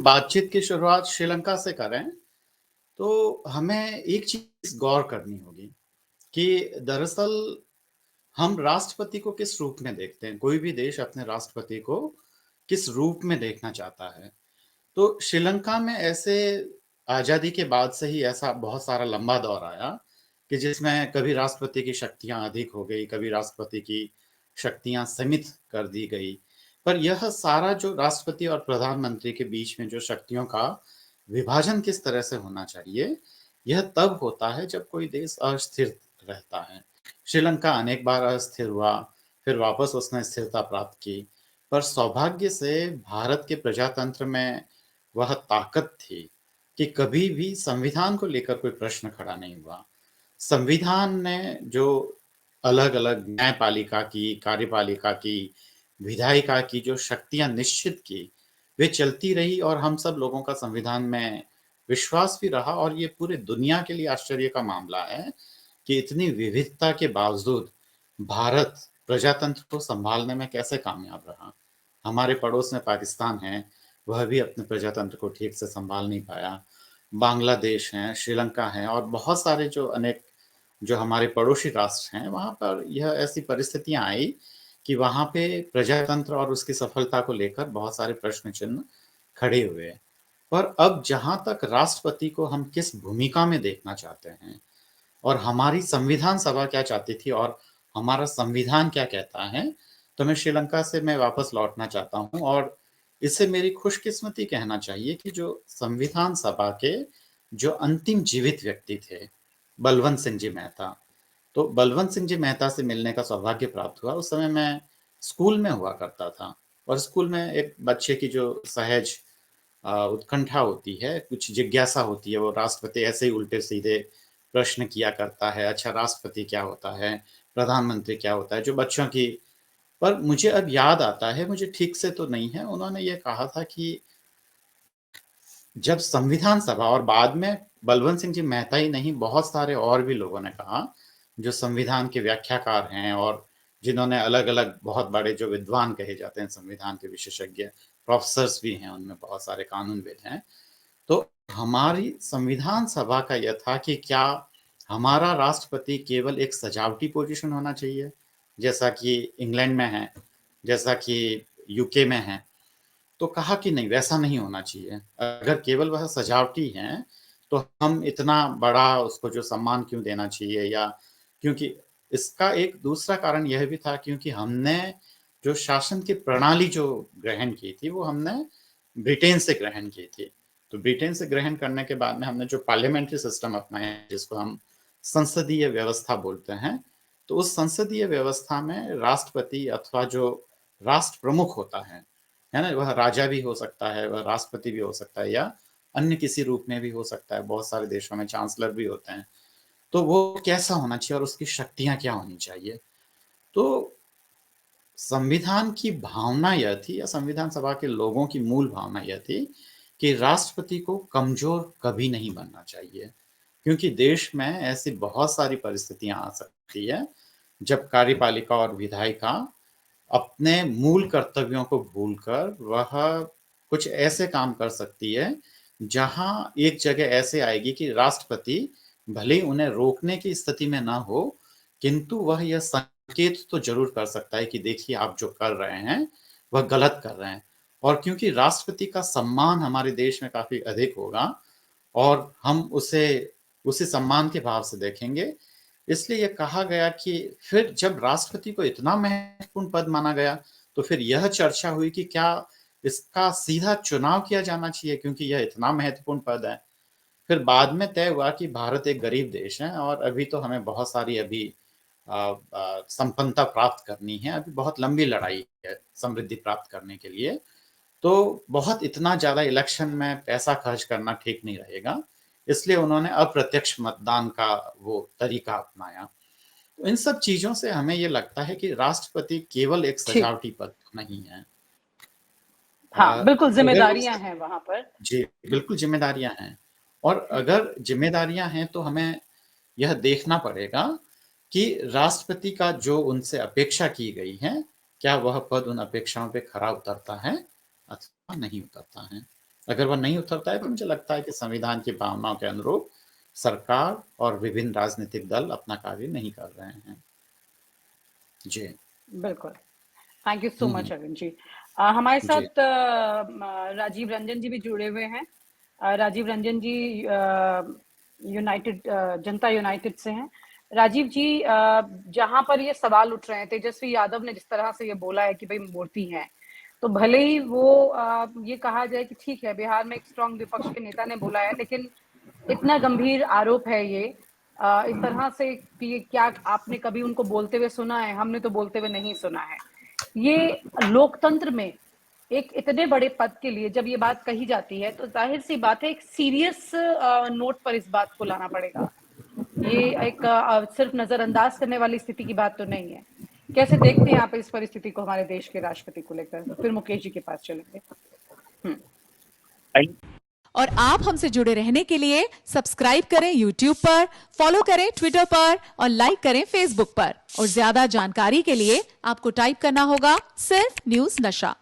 हम बातचीत की शुरुआत श्रीलंका से करें, तो हमें एक चीज़ गौर करनी होगी कि दरअसल हम राष्ट्रपति को किस रूप में देखते हैं। कोई भी देश अपने राष्ट्रपति को किस रूप में देखना चाहता है। तो श्रीलंका में ऐसे आज़ादी के बाद से ही ऐसा बहुत सारा लंबा दौर आया कि जिसमें कभी राष्ट्रपति की शक्तियाँ अधिक हो गई, कभी राष्ट्रपति की शक्तियाँ सीमित कर दी गई। पर यह सारा जो राष्ट्रपति और प्रधानमंत्री के बीच में जो शक्तियों का विभाजन किस तरह से होना चाहिए, यह तब होता है जब कोई देश अस्थिर रहता है। श्रीलंका अनेक बार अस्थिर हुआ, फिर वापस उसने स्थिरता प्राप्त की। पर सौभाग्य से भारत के प्रजातंत्र में वह ताकत थी कि कभी भी संविधान को लेकर कोई प्रश्न खड़ा नहीं हुआ। संविधान ने जो अलग-अलग न्यायपालिका की, कार्यपालिका की, विधायिका की जो शक्तियाँ निश्चित की, वे चलती रही और हम सब लोगों का संविधान में विश्वास भी रहा और ये पूरे दुनिया के लिए आश्चर्य का मामला है कि इतनी विविधता के बावजूद भारत प्रजातंत्र को सँभालने में कैसे कामयाब रहा। हमारे पड़ोस में पाकिस्तान है, वह भी अपने प्रजातंत्र को ठीक से सँभाल नहीं पाया। बांग्लादेश है, श्रीलंका है और बहुत सारे जो अनेक जो हमारे पड़ोसी राष्ट्र हैं, वहाँ पर यह ऐसी परिस्थितियाँ आई कि वहाँ पे प्रजातंत्र और उसकी सफलता को लेकर बहुत सारे प्रश्न चिन्ह खड़े हुए। पर अब जहाँ तक राष्ट्रपति को हम किस भूमिका में देखना चाहते हैं और हमारी संविधान सभा क्या चाहती थी और हमारा संविधान क्या कहता है, तो मैं श्रीलंका से मैं वापस लौटना चाहता हूँ और इससे मेरी खुशकिस्मती कहना चाहिए कि जो संविधान सभा के जो अंतिम जीवित व्यक्ति थे, बलवंत सिंह जी मेहता। तो बलवंत सिंह जी मेहता से मिलने का सौभाग्य प्राप्त हुआ। उस समय मैं स्कूल में हुआ करता था और स्कूल में एक बच्चे की जो सहज उत्कंठा होती है, कुछ जिज्ञासा होती है, वो राष्ट्रपति ऐसे ही उल्टे-सीधे प्रश्न किया करता है, अच्छा राष्ट्रपति क्या होता है? प्रधानमंत्री क्या होता है? जो बच्चों की पर मुझे अब याद आता है, मुझे ठीक से तो नहीं है, उन्होंने ये कहा था कि जब संविधान सभा और बाद में बलवंत सिंह जी मेहता ही नहीं, बहुत सारे और भी लोगों ने कहा, जो संविधान के व्याख्याकार हैं और जिन्होंने अलग-अलग बहुत बड़े जो विद्वान कहे जाते हैं संविधान के विशेषज्ञ, प्रोफ़ेसर्स भी हैं उनमें बहुत सारे कानूनविद हैं। तो हमारी संविधान सभा का यह था कि क्या हमारा राष्ट्रपति केवल एक सजावटी पोज़ीशन होना चाहिए, जैसा कि इंग्लैंड में है, जैसा कि यूके में है? तो कहा कि नहीं वैसा नहीं होना चाहिए। अगर केवल वह सजावटी हैं, तो हम इतना बड़ा उसको जो सम्मान क्यों देना चाहिए या क्योंकि इसका एक दूसरा कारण यह भी था क्योंकि हमने जो शासन की प्रणाली जो ग्रहण की थी, वो हमने ब्रिटेन से ग्रहण की थी। तो ब्रिटेन से ग्रहण करने के बाद में हमने जो पार्लियामेंट्री सिस्टम अपनाया जिसको हम संसदीय व्यवस्था बोलते हैं, तो उस संसदीय व्यवस्था में राष्ट्रपति अथवा जो राष्ट्र प्रमुख होता है ना? वह राजा भी हो सकता है, वह राष्ट्रपति भी हो सकता है या अन्य किसी रूप में भी हो सकता है। बहुत सारे देशों में चांसलर भी होते हैं। तो वो कैसा होना चाहिए और उसकी शक्तियाँ क्या होनी चाहिए? तो संविधान की भावना यह थी या संविधान सभा के लोगों की मूल भावना यह थी कि राष्ट्रपति को कमज़ोर कभी नहीं बनना चाहिए। क्योंकि देश में ऐसी बहुत सारी परिस्थितियाँ आ सकती है, जब कार्यपालिका और विधायिका अपने मूल कर्तव्यों को भूलकर वह कुछ ऐसे काम कर सकती है, जहाँ एक जगह ऐसे आएगी कि राष्ट्रपति भले ही उन्हें रोकने की स्थिति में ना हो, किंतु वह यह संकेत तो ज़रूर कर सकता है कि देखिए आप जो कर रहे हैं, वह गलत कर रहे हैं। और क्योंकि राष्ट्रपति का सम्मान हमारे देश में काफ़ी अधिक होगा और हम उसे उसी सम्मान के भाव से देखेंगे, इसलिए ये कहा गया कि फिर जब राष्ट्रपति को इतना महत्वपूर्ण पद माना गया, तो फिर यह चर्चा हुई कि क्या इसका सीधा चुनाव किया जाना चाहिए क्योंकि यह इतना महत्वपूर्ण पद है। फिर बाद में तय हुआ कि भारत एक गरीब देश है और अभी तो हमें बहुत सारी अभी संपन्नता प्राप्त करनी है, अभी बहुत लंबी लड़ाई है समृद्धि प्राप्त करने के लिए। तो बहुत इतना ज़्यादा इलेक्शन में पैसा खर्च करना ठीक नहीं रहेगा, इसलिए उन्होंने अप्रत्यक्ष मतदान का वो तरीका अपनाया। तो इन सब चीज़ों से हमें ये लगता है कि राष्ट्रपति केवल एक ठीक। सजावटी पद नहीं है। हाँ, बिल्कुल अगर ज़िम्मेदारियाँ हैं वहाँ पर। जी, हुँ, बिल्कुल ज़िम्मेदारियाँ हैं और हुँ। अगर ज़िम्मेदारियाँ हैं तो हमें यह देखना पड़ेगा कि राष्ट्रपति का जो उनसे अपेक्षा की गई है, क्या वह पद उन अपेक्षाओं पे खरा उतरता है अथवा नहीं उतरता है। अगर वह नहीं उतरता है तो मुझे लगता है कि संविधान की भावनाओं के अनुरूप सरकार और विभिन्न राजनीतिक दल अपना कार्य नहीं कर रहे हैं। जी। बिल्कुल। थैंक यू सो हुँ, मच हुँ। अरविंद जी। हमारे जी। साथ राजीव रंजन जी भी जुड़े हुए हैं। राजीव रंजन जी यूनाइटेड जनता यूनाइटेड से हैं। राजीव जी, जहाँ पर ये सवाल उठ रहे हैं, तेजस्वी यादव ने जिस तरह से ये बोला है कि भई मूर्ति हैं, तो भले ही वो ये कहा जाए कि ठीक है, बिहार में एक स्ट्रॉन्ग विपक्ष के नेता ने बोला है, लेकिन इतना गंभीर आरोप है ये, इस तरह से कि क्या आपने कभी उनको बोलते हुए सुना है? हमने तो बोलते हुए नहीं सुना है। ये लोकतंत्र में एक इतने बड़े पद के लिए जब ये बात कही जाती है, तो जाहिर सी बात है एक सीरियस नोट पर इस बात को लाना पड़ेगा। ये एक सिर्फ नजरअंदाज करने वाली स्थिति की बात तो नहीं है। कैसे देखते हैं आप इस परिस्थिति को हमारे देश के राष्ट्रपति को लेकर? फिर मुकेश जी के पास चलेंगे। और आप हमसे जुड़े रहने के लिए सब्सक्राइब करें YouTube पर, फॉलो करें ट्विटर पर और लाइक करें Facebook पर। और ज्यादा जानकारी के लिए आपको टाइप करना होगा सिर्फ न्यूज नशा।